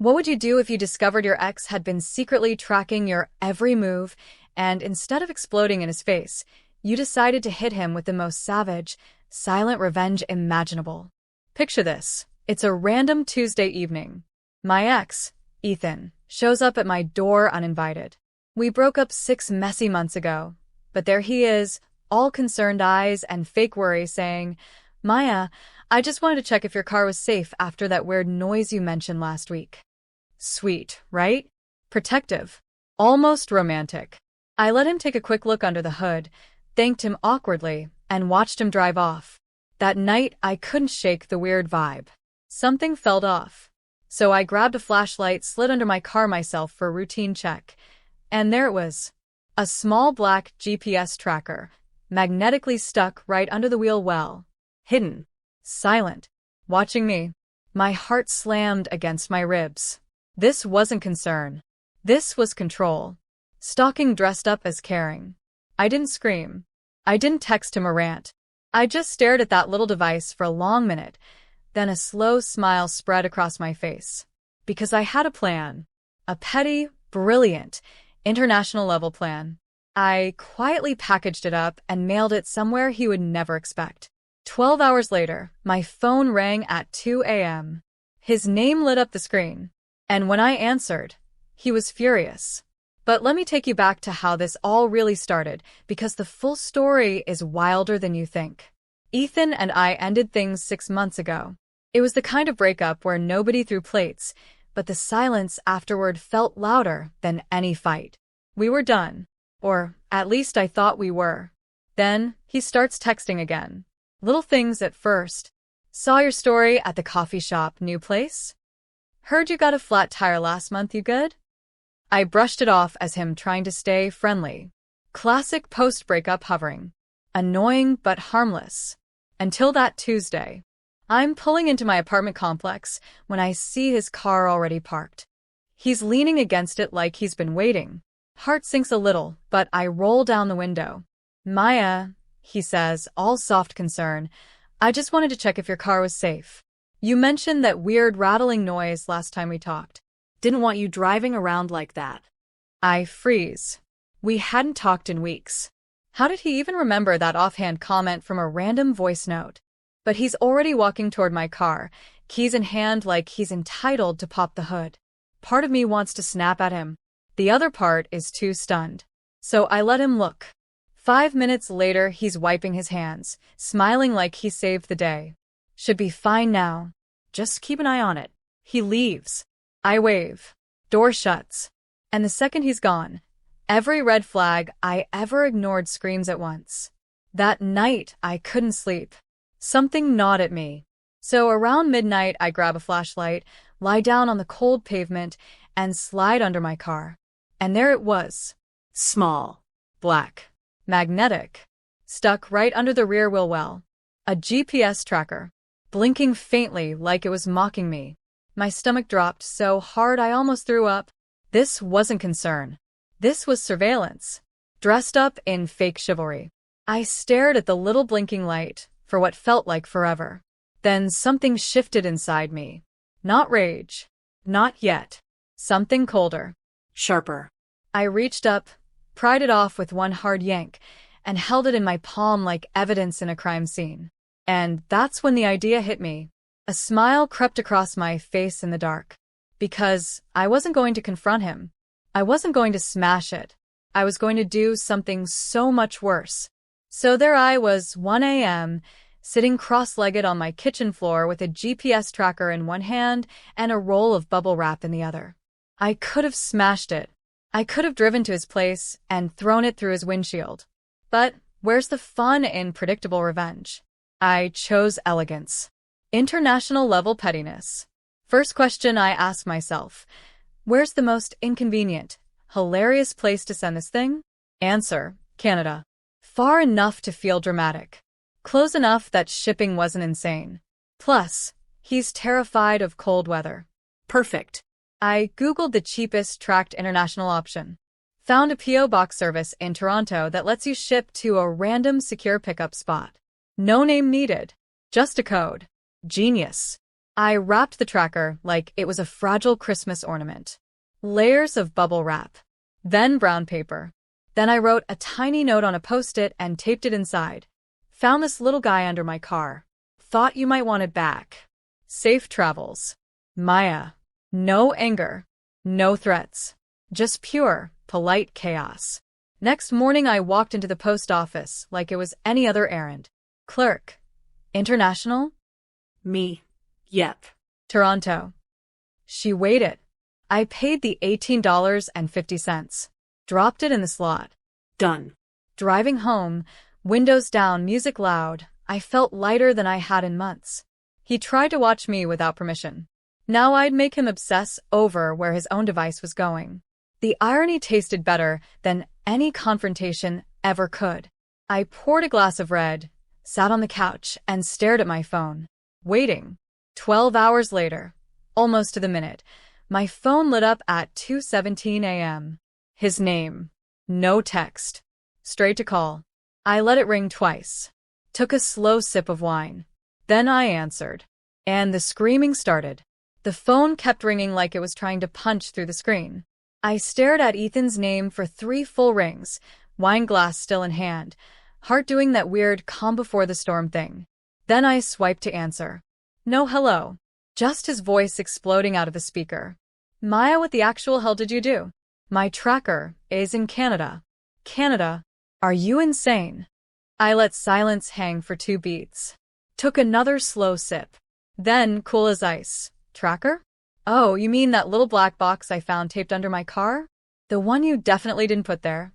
What would you do if you discovered your ex had been secretly tracking your every move, and instead of exploding in his face, you decided to hit him with the most savage, silent revenge imaginable? Picture this. It's a random Tuesday evening. My ex, Ethan, shows up at my door uninvited. We broke up 6 messy months ago, but there he is, all concerned eyes and fake worry, saying, "Maya, I just wanted to check if your car was safe after that weird noise you mentioned last week." Sweet, right? Protective. Almost romantic. I let him take a quick look under the hood, thanked him awkwardly, and watched him drive off. That night, I couldn't shake the weird vibe. Something felt off. So I grabbed a flashlight, slid under my car myself for a routine check. And there it was. A small black GPS tracker, magnetically stuck right under the wheel well. Hidden. Silent. Watching me. My heart slammed against my ribs. This wasn't concern. This was control. Stalking dressed up as caring. I didn't scream. I didn't text him a rant. I just stared at that little device for a long minute. Then a slow smile spread across my face. Because I had a plan. A petty, brilliant, international-level plan. I quietly packaged it up and mailed it somewhere he would never expect. 12 hours later, my phone rang at 2 a.m. His name lit up the screen. And when I answered, he was furious. But let me take you back to how this all really started, because the full story is wilder than you think. Ethan and I ended things 6 months ago. It was the kind of breakup where nobody threw plates, but the silence afterward felt louder than any fight. We were done. Or at least I thought we were. Then he starts texting again. Little things at first. Saw your story at the coffee shop, new place? Heard you got a flat tire last month, you good? I brushed it off as him trying to stay friendly. Classic post-breakup hovering. Annoying but harmless. Until that Tuesday. I'm pulling into my apartment complex when I see his car already parked. He's leaning against it like he's been waiting. Heart sinks a little, but I roll down the window. "Maya," he says, all soft concern, "I just wanted to check if your car was safe. You mentioned that weird rattling noise last time we talked. Didn't want you driving around like that." I freeze. We hadn't talked in weeks. How did he even remember that offhand comment from a random voice note? But he's already walking toward my car, keys in hand like he's entitled to pop the hood. Part of me wants to snap at him. The other part is too stunned. So I let him look. 5 minutes later, he's wiping his hands, smiling like he saved the day. Should be fine now. Just keep an eye on it. He leaves. I wave. Door shuts. And the second he's gone, every red flag I ever ignored screams at once. That night, I couldn't sleep. Something gnawed at me. So around midnight, I grab a flashlight, lie down on the cold pavement, and slide under my car. And there it was. Small. Black. Magnetic. Stuck right under the rear wheel well. A GPS tracker. Blinking faintly like it was mocking me. My stomach dropped so hard I almost threw up. This wasn't concern. This was surveillance. Dressed up in fake chivalry. I stared at the little blinking light for what felt like forever. Then something shifted inside me. Not rage. Not yet. Something colder. Sharper. I reached up, pried it off with one hard yank, and held it in my palm like evidence in a crime scene. And that's when the idea hit me. A smile crept across my face in the dark. Because I wasn't going to confront him. I wasn't going to smash it. I was going to do something so much worse. So there I was, 1 a.m., sitting cross-legged on my kitchen floor with a GPS tracker in one hand and a roll of bubble wrap in the other. I could have smashed it. I could have driven to his place and thrown it through his windshield. But where's the fun in predictable revenge? I chose elegance. International-level pettiness. First question I ask myself, where's the most inconvenient, hilarious place to send this thing? Answer, Canada. Far enough to feel dramatic. Close enough that shipping wasn't insane. Plus, he's terrified of cold weather. Perfect. I Googled the cheapest tracked international option. Found a P.O. box service in Toronto that lets you ship to a random secure pickup spot. No name needed. Just a code. Genius. I wrapped the tracker like it was a fragile Christmas ornament. Layers of bubble wrap. Then brown paper. Then I wrote a tiny note on a post-it and taped it inside. Found this little guy under my car. Thought you might want it back. Safe travels. Maya. No anger. No threats. Just pure, polite chaos. Next morning I walked into the post office like it was any other errand. Clerk. International? Me. Yep. Toronto. She weighed it. I paid the $18.50. Dropped it in the slot. Done. Driving home, windows down, music loud, I felt lighter than I had in months. He tried to watch me without permission. Now I'd make him obsess over where his own device was going. The irony tasted better than any confrontation ever could. I poured a glass of red, sat on the couch, and stared at my phone. Waiting. 12 hours later, almost to the minute, my phone lit up at 2:17 a.m. His name. No text. Straight to call. I let it ring twice. Took a slow sip of wine. Then I answered. And the screaming started. The phone kept ringing like it was trying to punch through the screen. I stared at Ethan's name for 3 full rings, wine glass still in hand, heart doing that weird calm before the storm thing. Then I swiped to answer. No hello. Just his voice exploding out of the speaker. Maya, what the actual hell did you do? My tracker is in Canada. Canada? Are you insane? I let silence hang for 2 beats. Took another slow sip. Then, cool as ice. Tracker? Oh, you mean that little black box I found taped under my car? The one you definitely didn't put there.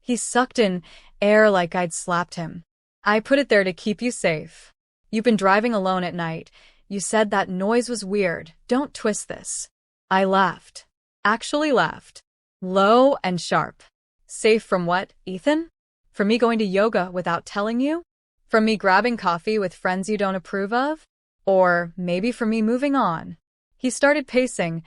He sucked in air like I'd slapped him. I put it there to keep you safe. You've been driving alone at night. You said that noise was weird. Don't twist this. I laughed. Actually laughed. Low and sharp. Safe from what, Ethan? From me going to yoga without telling you? From me grabbing coffee with friends you don't approve of? Or maybe from me moving on? He started pacing.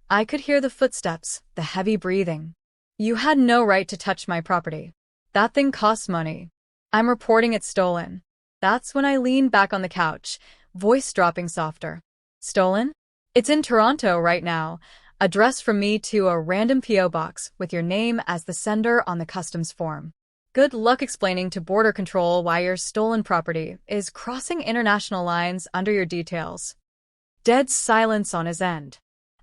I could hear the footsteps, the heavy breathing. You had no right to touch my property. That thing costs money. I'm reporting it stolen. That's when I leaned back on the couch, voice dropping softer. Stolen? It's in Toronto right now. Addressed from me to a random P.O. box with your name as the sender on the customs form. Good luck explaining to Border Control why your stolen property is crossing international lines under your details. Dead silence on his end.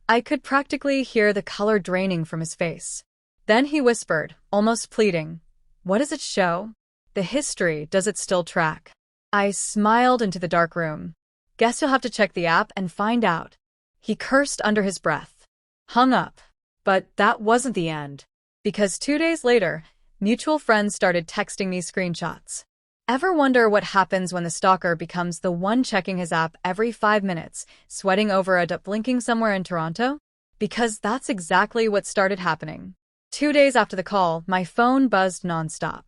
I could practically hear the color draining from his face. Then he whispered, almost pleading, What does it show? The history, does it still track? I smiled into the dark room. Guess you'll have to check the app and find out. He cursed under his breath. Hung up. But that wasn't the end. Because 2 days later, mutual friends started texting me screenshots. Ever wonder what happens when the stalker becomes the one checking his app every 5 minutes, sweating over a blinking somewhere in Toronto? Because that's exactly what started happening. 2 days after the call, my phone buzzed nonstop.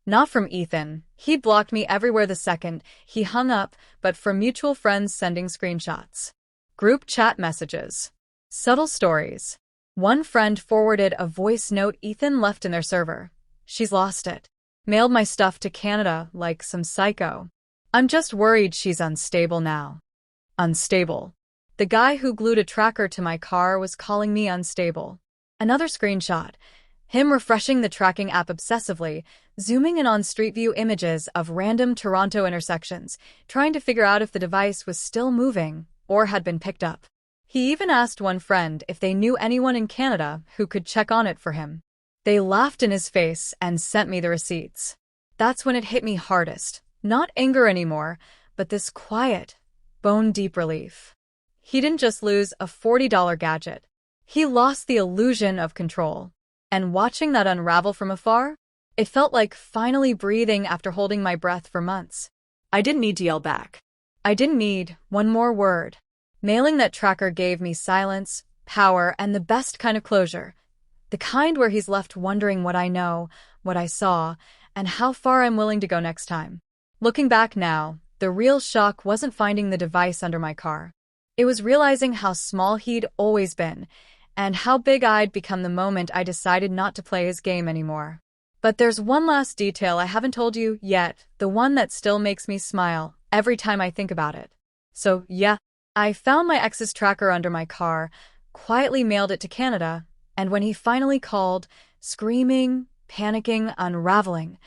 Not from Ethan. He blocked me everywhere the second he hung up, but from mutual friends sending screenshots. Group chat messages. Subtle stories. One friend forwarded a voice note Ethan left in their server. She's lost it. Mailed my stuff to Canada like some psycho. I'm just worried she's unstable now. Unstable. The guy who glued a tracker to my car was calling me unstable. Another screenshot. Him refreshing the tracking app obsessively, zooming in on Street View images of random Toronto intersections, trying to figure out if the device was still moving or had been picked up. He even asked one friend if they knew anyone in Canada who could check on it for him. They laughed in his face and sent me the receipts. That's when it hit me hardest. Not anger anymore, but this quiet, bone-deep relief. He didn't just lose a $40 gadget. He lost the illusion of control. And watching that unravel from afar, it felt like finally breathing after holding my breath for months. I didn't need to yell back. I didn't need one more word. Mailing that tracker gave me silence, power, and the best kind of closure. The kind where he's left wondering what I know, what I saw, and how far I'm willing to go next time. Looking back now, the real shock wasn't finding the device under my car. It was realizing how small he'd always been, and how big I'd become the moment I decided not to play his game anymore. But there's one last detail I haven't told you yet, the one that still makes me smile every time I think about it. So, yeah, I found my ex's tracker under my car, quietly mailed it to Canada, and when he finally called, screaming, panicking, unraveling,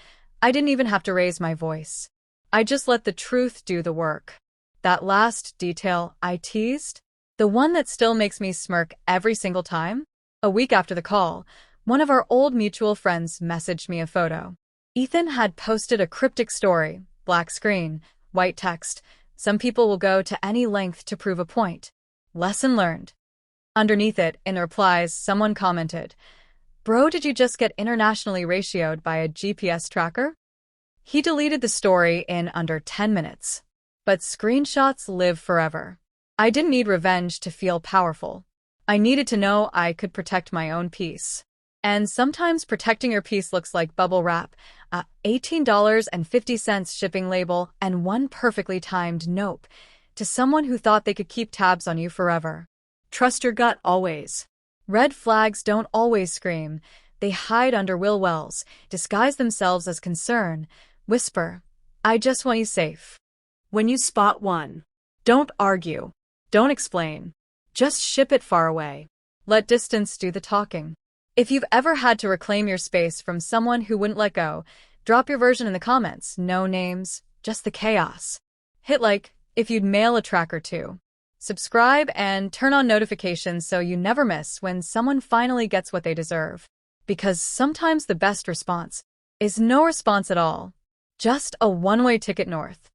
I didn't even have to raise my voice. I just let the truth do the work. That last detail I teased, the one that still makes me smirk every single time? A week after the call, one of our old mutual friends messaged me a photo. Ethan had posted a cryptic story, black screen, white text. Some people will go to any length to prove a point. Lesson learned. Underneath it, in the replies, someone commented, "Bro, did you just get internationally ratioed by a GPS tracker?" He deleted the story in under 10 minutes. But screenshots live forever. I didn't need revenge to feel powerful. I needed to know I could protect my own peace. And sometimes protecting your peace looks like bubble wrap, a $18.50 shipping label, and one perfectly timed nope to someone who thought they could keep tabs on you forever. Trust your gut always. Red flags don't always scream. They hide under will wells, disguise themselves as concern, whisper, "I just want you safe." When you spot one, don't argue. Don't explain. Just ship it far away. Let distance do the talking. If you've ever had to reclaim your space from someone who wouldn't let go, drop your version in the comments. No names, just the chaos. Hit like if you'd mail a tracker too. Subscribe and turn on notifications so you never miss when someone finally gets what they deserve. Because sometimes the best response is no response at all. Just a one-way ticket north.